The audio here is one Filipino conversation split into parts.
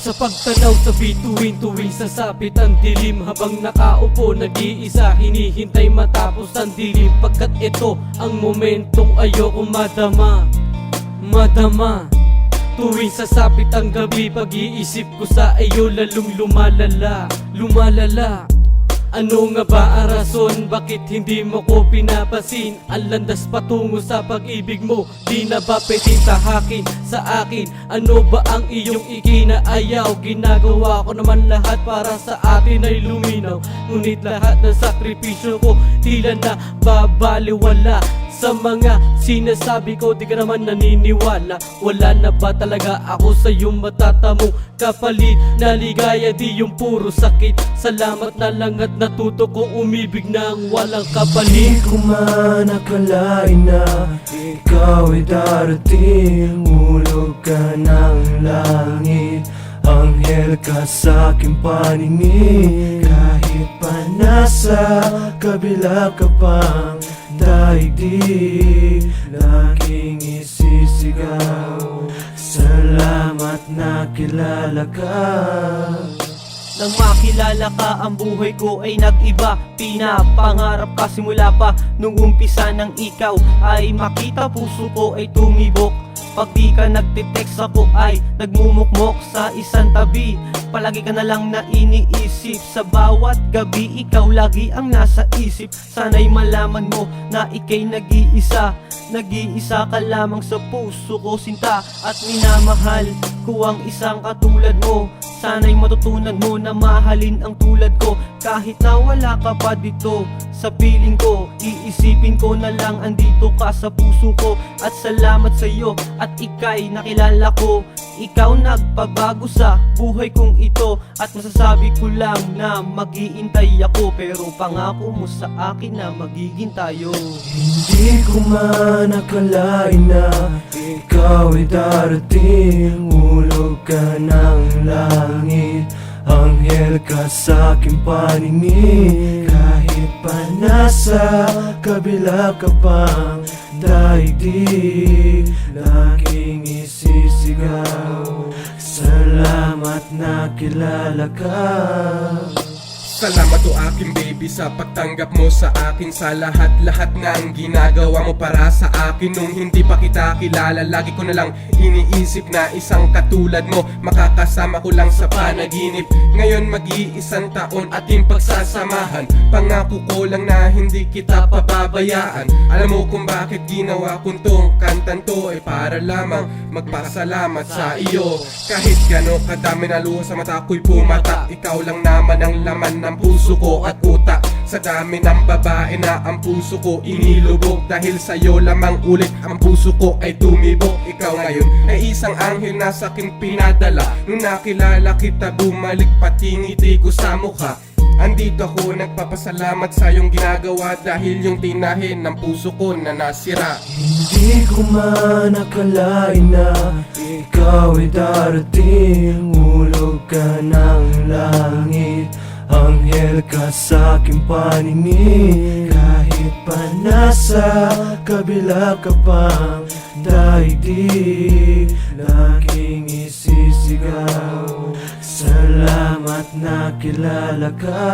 Sa pagtanaw sa bituin tuwing sasapit ang dilim, habang nakaupo nag-iisa hinihintay matapos ang dilim, pagkat ito ang momentong ayoko madama. Tuwing sasapit ang gabi, pag-iisip ko sa iyo lalong lumalala. Ano nga ba ang rason? Bakit hindi mo ko pinapansin? Ang landas patungo sa pag-ibig mo, di na ba pwedeng tahakin sa akin? Ano ba ang iyong ikinaayaw? Ginagawa ko naman lahat para sa atin ay luminaw, ngunit lahat ng sakripisyo ko tila na babaliwala. Sa mga sinasabi ko di ka naman naniniwala. Wala na ba talaga ako sa iyong matatamong kapalit na ligaya, di yung puro sakit? Salamat na lang at natuto kong umibig ng walang kapalit. Di ko man akalain na ikaw ay darating, hulog ka ng langit, anghel ka sa aking paningin. Kahit pa nasa kabila ka pang daigdig, laging isisigaw, salamat na kilala ka. Nang makilala ka, ang buhay ko ay nag-iba. Pinapangarap ka simula pa nung umpisa ng ikaw ay makita, puso ko ay tumibok. Pag di ka nagte-text ako ay nagmumukmok sa isang tabi. Palagi ka na lang na iniisip, sa bawat gabi ikaw lagi ang nasa isip. Sana'y malaman mo na ika'y nag-iisa, nag-iisa ka lamang sa puso ko, sinta at minamahal ko ang isang katulad mo. Sana'y matutunan mo na mahalin ang tulad ko, kahit na wala ka pa dito sa piling ko. Iisipin ko na lang andito ka sa puso ko, at salamat sa iyo at ika'y nakilala ko. Ikaw nagpabago sa buhay kong ito, at masasabi ko lang na mag-iintay ako, pero pangako mo sa akin na magiging tayo. Hindi ko man akalain na ikaw ay darating, hulog ka ng langit, anghel ka sa aking paningin. Kahit pa nasa kabila ka pang daigdig, laging isisigaw, salamat na kilala ka. Salamat o aking baby sa pagtanggap mo sa akin, sa lahat-lahat ng ginagawa mo para sa akin. Nung hindi pa kita kilala, lagi ko na lang iniisip na isang katulad mo makakasama ko lang sa panaginip. Ngayon mag-iisang taon ating pagsasamahan, pangako ko lang na hindi kita pababayaan. Alam mo kung bakit ginawa kong tong kantan to, ay para lamang magpasalamat sa iyo. Kahit gano'n kadami na luha sa mata ko'y pumata, ikaw lang naman ang laman ng puso ko at utak. Sa dami ng babae na ang puso ko inilubog, dahil sa'yo lamang ulit ang puso ko ay tumibok. Ikaw ngayon ay isang anghel na sa'kin pinadala, nung nakilala kita bumalik pati ngiti ko sa mukha. Andito ako nagpapasalamat sa iyong ginagawa, dahil yung tinahin ng puso ko na nasira. Hindi ko man akalain na ikaw ay darating, hulog ka ng langit, anghel ka sa aking paningin. Kahit pa nasa kabila ka pang daigdig, laging isisigaw, salamat na kilala ka.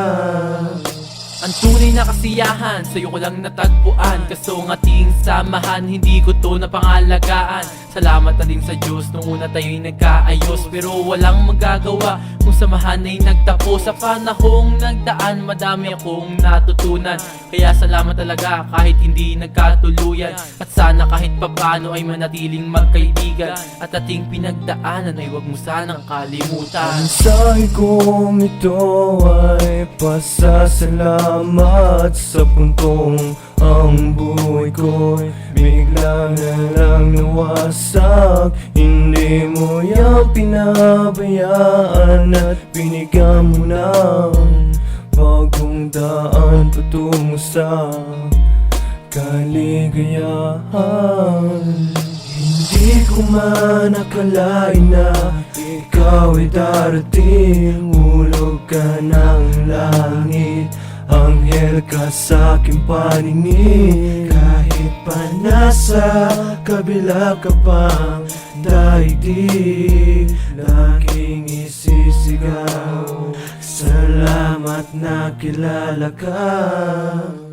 Ang tunay na kasiyahan, sa'yo ko lang natagpuan. Kaso ang ating samahan, hindi ko to napangalagaan. Salamat na din sa Diyos, nung una tayo'y nagkaayos, pero walang magagawa kung samahan ay nagtapos. Sa panahong nagdaan, madami akong natutunan, kaya salamat talaga kahit hindi nagkatuluyan. At sana kahit papano ay manatiling magkaibigan, at ating pinagdaanan ay huwag mo sanang kalimutan. Ang mensahe kong ito ay pasasalamat sa puntong ang buhay ko'y bigla na lang nawasak. Hindi mo yan pinabayaan at binigyan mo ng bagong daan patungo sa kaligayahan. Hindi ko man akalain na ikaw ay darating, hulog ka ng langit, anghel ka sa aking paningin. Kahit pa nasa kabila ka pang daigdig, laging isip nakilala ka.